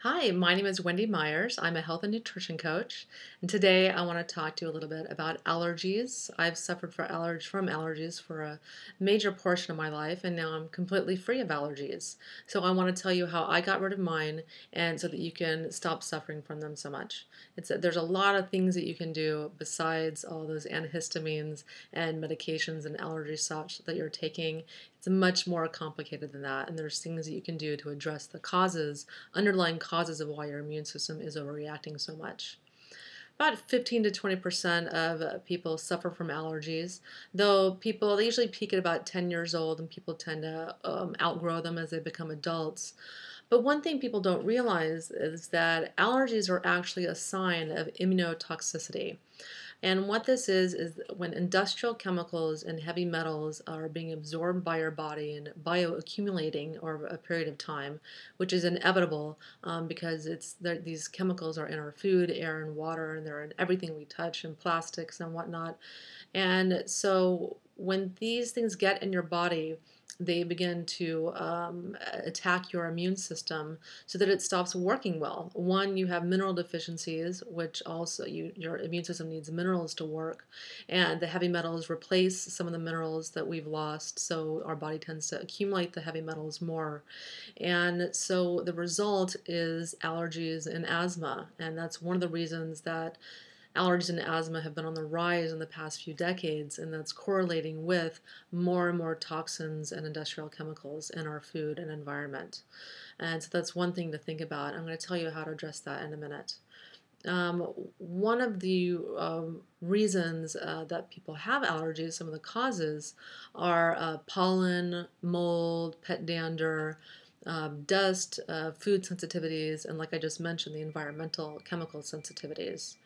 Hi, my name is Wendy Myers. I'm a health and nutrition coach, and today I want to talk to you a little bit about allergies. I've suffered from allergies for a major portion of my life, and now I'm completely free of allergies. So I want to tell you how I got rid of mine, and so that you can stop suffering from them so much. There's a lot of things that you can do besides all those antihistamines and medications and allergy shots that you're taking. It's much more complicated than that, and there's things that you can do to address the underlying causes of why your immune system is overreacting so much. About 15 to 20% of people suffer from allergies, though they usually peak at about 10 years old, and people tend to outgrow them as they become adults. But one thing people don't realize is that allergies are actually a sign of immunotoxicity. And what this is when industrial chemicals and heavy metals are being absorbed by your body and bioaccumulating over a period of time, which is inevitable because these chemicals are in our food, air, and water, and they're in everything we touch, and plastics and whatnot. And so when these things get in your body, they begin to attack your immune system so that it stops working well. One, you have mineral deficiencies, which also your immune system needs minerals to work, and the heavy metals replace some of the minerals that we've lost, so our body tends to accumulate the heavy metals more. And so the result is allergies and asthma, and that's one of the reasons that allergies and asthma have been on the rise in the past few decades, and that's correlating with more and more toxins and industrial chemicals in our food and environment. And so that's one thing to think about. I'm going to tell you how to address that in a minute. One of the reasons that people have allergies, some of the causes, are pollen, mold, pet dander, dust, food sensitivities, and like I just mentioned, the environmental chemical sensitivities.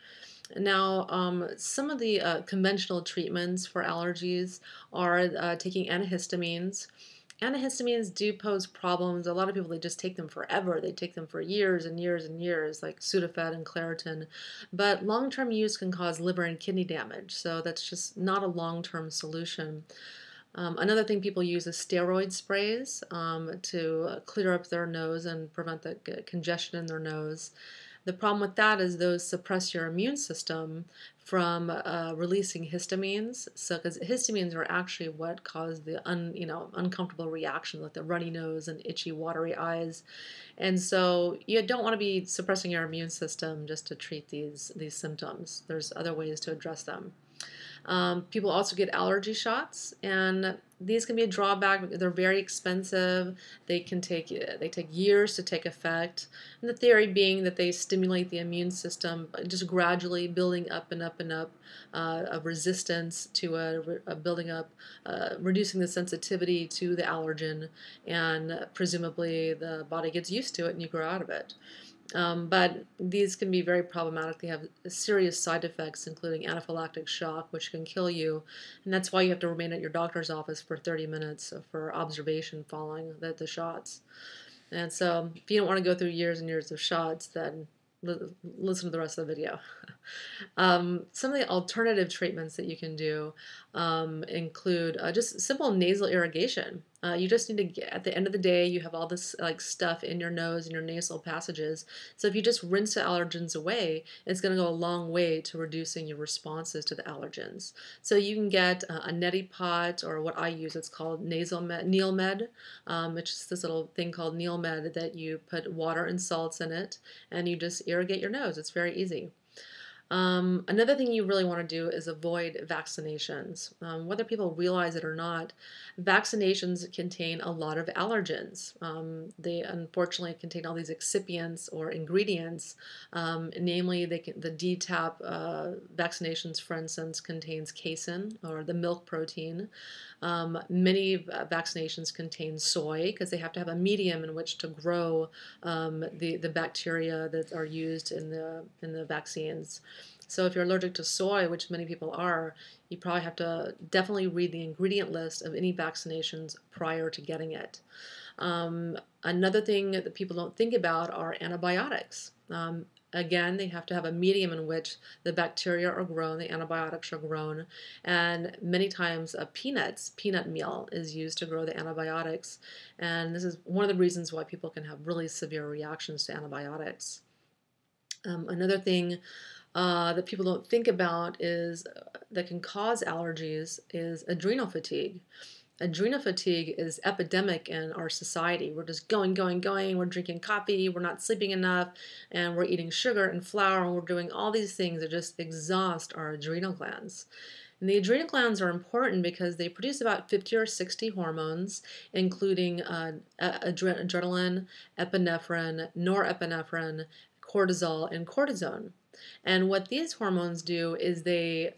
Now, some of the conventional treatments for allergies are taking antihistamines. Antihistamines do pose problems. A lot of people, they just take them forever. They take them for years and years and years, like Sudafed and Claritin. But long-term use can cause liver and kidney damage, so that's just not a long-term solution. Another thing people use is steroid sprays to clear up their nose and prevent the congestion in their nose. The problem with that is those suppress your immune system from releasing histamines. So, because histamines are actually what cause the uncomfortable reaction, like the runny nose and itchy, watery eyes. And so, you don't want to be suppressing your immune system just to treat these symptoms. There's other ways to address them. People also get allergy shots, and these can be a drawback. They're very expensive. They take years to take effect. And the theory being that they stimulate the immune system, just gradually building up and up and up of resistance to a building up, reducing the sensitivity to the allergen, and presumably the body gets used to it and you grow out of it. But these can be very problematic. They have serious side effects, including anaphylactic shock, which can kill you. And that's why you have to remain at your doctor's office for 30 minutes for observation following the shots. And so if you don't want to go through years and years of shots, then listen to the rest of the video. Some of the alternative treatments that you can do include just simple nasal irrigation. You just need to get, at the end of the day, you have all this like stuff in your nose and your nasal passages. So if you just rinse the allergens away, it's going to go a long way to reducing your responses to the allergens. So you can get a neti pot, or what I use, it's called Neilmed, which is this little thing called Neilmed that you put water and salts in it, and you just irrigate your nose. It's very easy. Another thing you really want to do is avoid vaccinations. Whether people realize it or not, vaccinations contain a lot of allergens. They unfortunately contain all these excipients or ingredients. Namely, the DTaP vaccinations, for instance, contains casein, or the milk protein. Many vaccinations contain soy because they have to have a medium in which to grow the bacteria that are used in the vaccines. So if you're allergic to soy, which many people are, you probably have to definitely read the ingredient list of any vaccinations prior to getting it. Another thing that people don't think about are antibiotics. Again, they have to have a medium in which the bacteria are grown, the antibiotics are grown, and many times peanut meal is used to grow the antibiotics. And this is one of the reasons why people can have really severe reactions to antibiotics. Another thing that people don't think about is that can cause allergies is adrenal fatigue. Adrenal fatigue is epidemic in our society. We're just going, going, going. We're drinking coffee. We're not sleeping enough. And we're eating sugar and flour. And we're doing all these things that just exhaust our adrenal glands. And the adrenal glands are important because they produce about 50 or 60 hormones, including adrenaline, epinephrine, norepinephrine, cortisol, and cortisone. And what these hormones do is they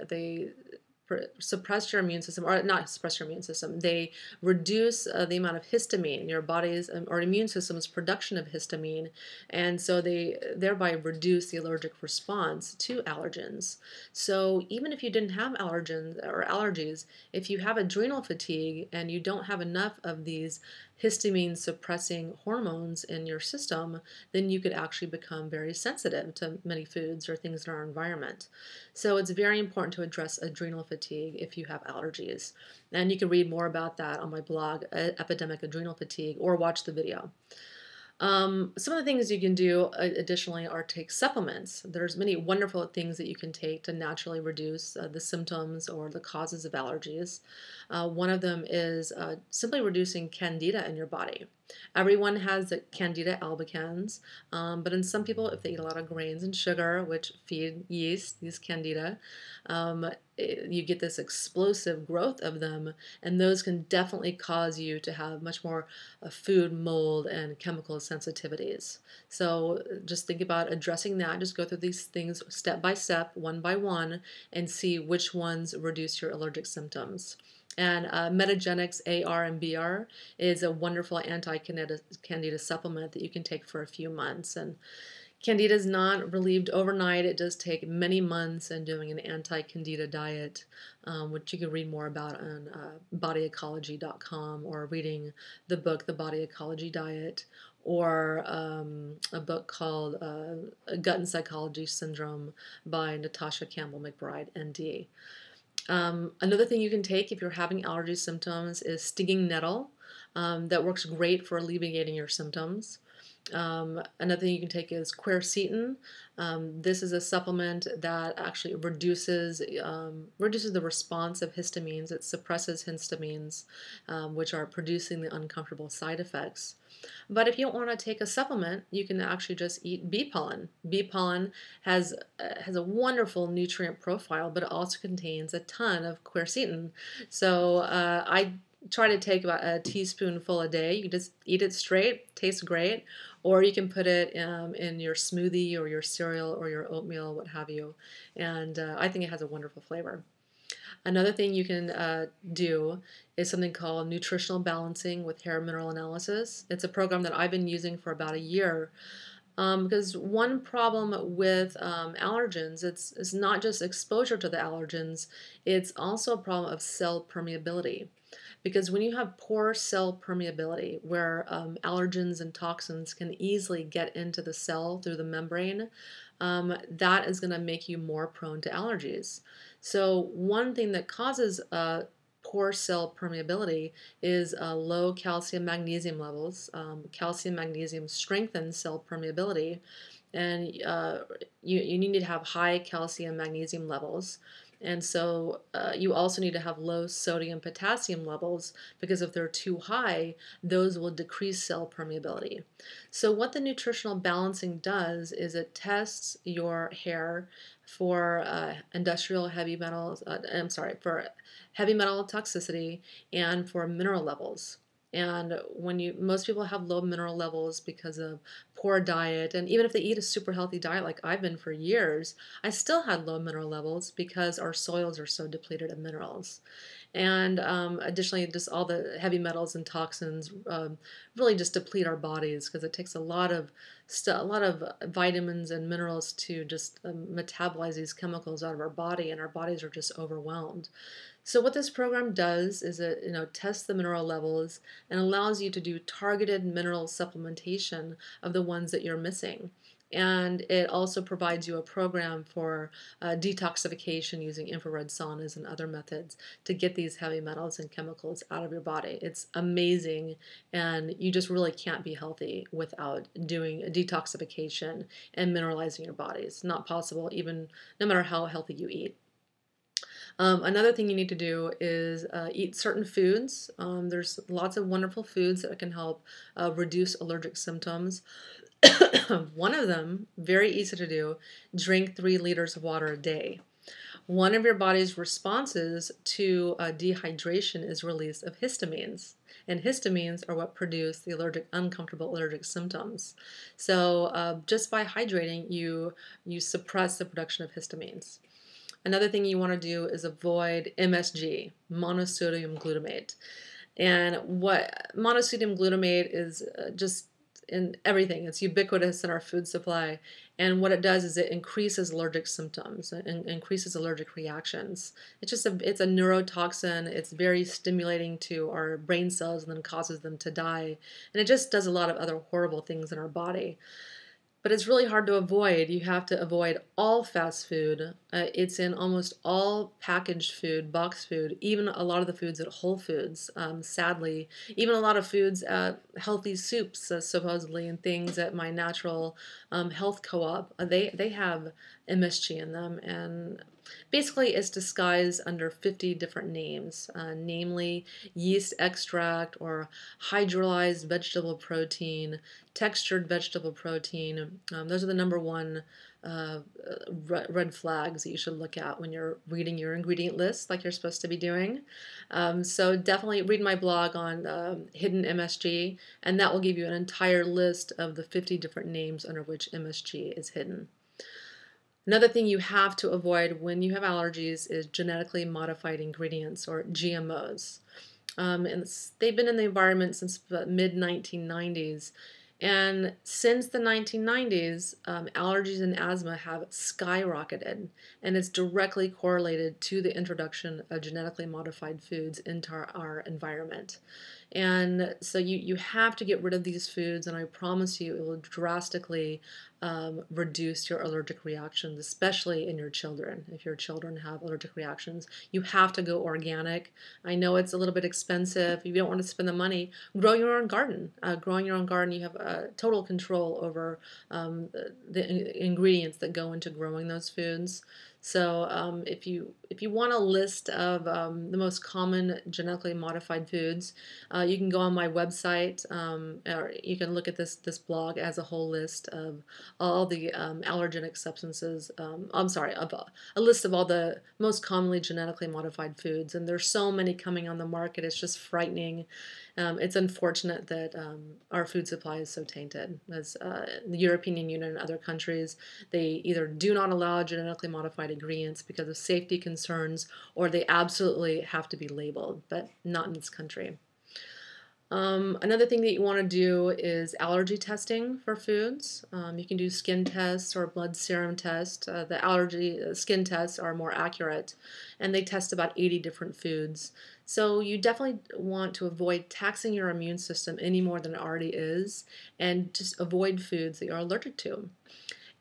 suppress your immune system, or not suppress your immune system. They reduce the amount of histamine, your body's or immune system's production of histamine, and so they thereby reduce the allergic response to allergens. So even if you didn't have allergens or allergies, if you have adrenal fatigue and you don't have enough of these histamine suppressing hormones in your system, then you could actually become very sensitive to many foods or things in our environment. So it's very important to address adrenal fatigue if you have allergies. And you can read more about that on my blog, Epidemic Adrenal Fatigue, or watch the video. Some of the things you can do additionally are take supplements. There's many wonderful things that you can take to naturally reduce the symptoms or the causes of allergies. One of them is simply reducing candida in your body. Everyone has the candida albicans, but in some people, if they eat a lot of grains and sugar, which feed yeast, these candida, you get this explosive growth of them, and those can definitely cause you to have much more food, mold, and chemical sensitivities. So just think about addressing that. Just go through these things step by step, one by one, and see which ones reduce your allergic symptoms. And Metagenics AR and BR is a wonderful anti-candida supplement that you can take for a few months. And candida is not relieved overnight. It does take many months, and doing an anti-candida diet, which you can read more about on bodyecology.com, or reading the book The Body Ecology Diet, or a book called Gut and Psychology Syndrome by Natasha Campbell McBride, ND. Another thing you can take if you're having allergy symptoms is stinging nettle. That works great for alleviating your symptoms. Another thing you can take is quercetin. This is a supplement that actually reduces the response of histamines. It suppresses histamines, which are producing the uncomfortable side effects. But if you don't want to take a supplement, you can actually just eat bee pollen. Bee pollen has a wonderful nutrient profile, but it also contains a ton of quercetin. So I try to take about a teaspoonful a day. You can just eat it straight, tastes great, or you can put it in your smoothie or your cereal or your oatmeal, what have you. And I think it has a wonderful flavor. Another thing you can do is something called nutritional balancing with hair mineral analysis. It's a program that I've been using for about a year. Because one problem with allergens, it's not just exposure to the allergens, it's also a problem of cell permeability. Because when you have poor cell permeability, where allergens and toxins can easily get into the cell through the membrane, that is going to make you more prone to allergies. So one thing that causes poor cell permeability is low calcium magnesium levels. Calcium magnesium strengthens cell permeability, and you need to have high calcium magnesium levels. And so you also need to have low sodium potassium levels, because if they're too high, those will decrease cell permeability. So what the nutritional balancing does is it tests your hair for industrial heavy metals, for heavy metal toxicity and for mineral levels. And most people have low mineral levels because of poor diet, and even if they eat a super healthy diet like I've been for years, I still had low mineral levels because our soils are so depleted of minerals. And additionally, just all the heavy metals and toxins really just deplete our bodies, because it takes a lot of vitamins and minerals to just metabolize these chemicals out of our body, and our bodies are just overwhelmed. So what this program does is it tests the mineral levels and allows you to do targeted mineral supplementation of the ones that you're missing. And it also provides you a program for detoxification using infrared saunas and other methods to get these heavy metals and chemicals out of your body. It's amazing, and you just really can't be healthy without doing a detoxification and mineralizing your body. It's not possible, even no matter how healthy you eat. Another thing you need to do is eat certain foods. There's lots of wonderful foods that can help reduce allergic symptoms. One of them, very easy to do, drink 3 liters of water a day. One of your body's responses to dehydration is release of histamines. And histamines are what produce the uncomfortable allergic symptoms. So just by hydrating, you suppress the production of histamines. Another thing you want to do is avoid MSG, monosodium glutamate. And what monosodium glutamate is just in everything. It's ubiquitous in our food supply. And what it does is it increases allergic symptoms and increases allergic reactions. It's a neurotoxin. It's very stimulating to our brain cells and then causes them to die. And it just does a lot of other horrible things in our body. But it's really hard to avoid. You have to avoid all fast food. It's in almost all packaged food, box food, even a lot of the foods at Whole Foods, sadly. Even a lot of foods at Healthy Soups, supposedly, and things at my natural health co-op. They have MSG in them, and basically it's disguised under 50 different names, namely yeast extract or hydrolyzed vegetable protein, textured vegetable protein. Those are the number one red flags that you should look at when you're reading your ingredient list like you're supposed to be doing. So definitely read my blog on hidden MSG, and that will give you an entire list of the 50 different names under which MSG is hidden. Another thing you have to avoid when you have allergies is genetically modified ingredients, or GMOs. And they've been in the environment since the mid-1990s. And since the 1990s, allergies and asthma have skyrocketed, and it's directly correlated to the introduction of genetically modified foods into our environment. And so you have to get rid of these foods, and I promise you it will drastically reduce your allergic reactions, especially in your children. If your children have allergic reactions, you have to go organic. I know it's a little bit expensive. If you don't want to spend the money, grow your own garden. Growing your own garden, you have total control over the ingredients that go into growing those foods. So if you want a list of the most common genetically modified foods, you can go on my website, or you can look at this blog as a whole list of all the allergenic substances. I'm sorry, of a list of all the most commonly genetically modified foods, and there's so many coming on the market. It's just frightening. It's unfortunate that our food supply is so tainted. As the European Union and other countries, they either do not allow genetically modified ingredients because of safety concerns, or they absolutely have to be labeled, but not in this country. Another thing that you want to do is allergy testing for foods. You can do skin tests or blood serum tests. The allergy skin tests are more accurate, and they test about 80 different foods. So you definitely want to avoid taxing your immune system any more than it already is, and just avoid foods that you're allergic to.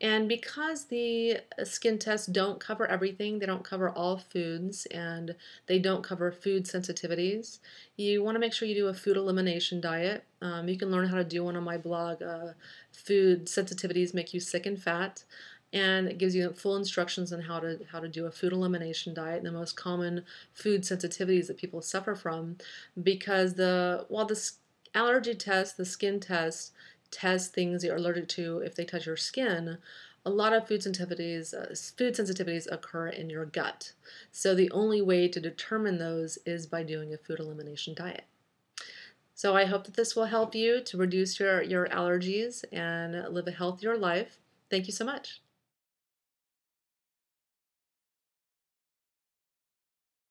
And because the skin tests don't cover everything, they don't cover all foods, and they don't cover food sensitivities, you want to make sure you do a food elimination diet. You can learn how to do one on my blog, Food Sensitivities Make You Sick and Fat. And it gives you full instructions on how to do a food elimination diet and the most common food sensitivities that people suffer from. Because while the allergy test, the skin test things you're allergic to if they touch your skin, a lot of food sensitivities occur in your gut. So the only way to determine those is by doing a food elimination diet. So I hope that this will help you to reduce your allergies and live a healthier life. Thank you so much.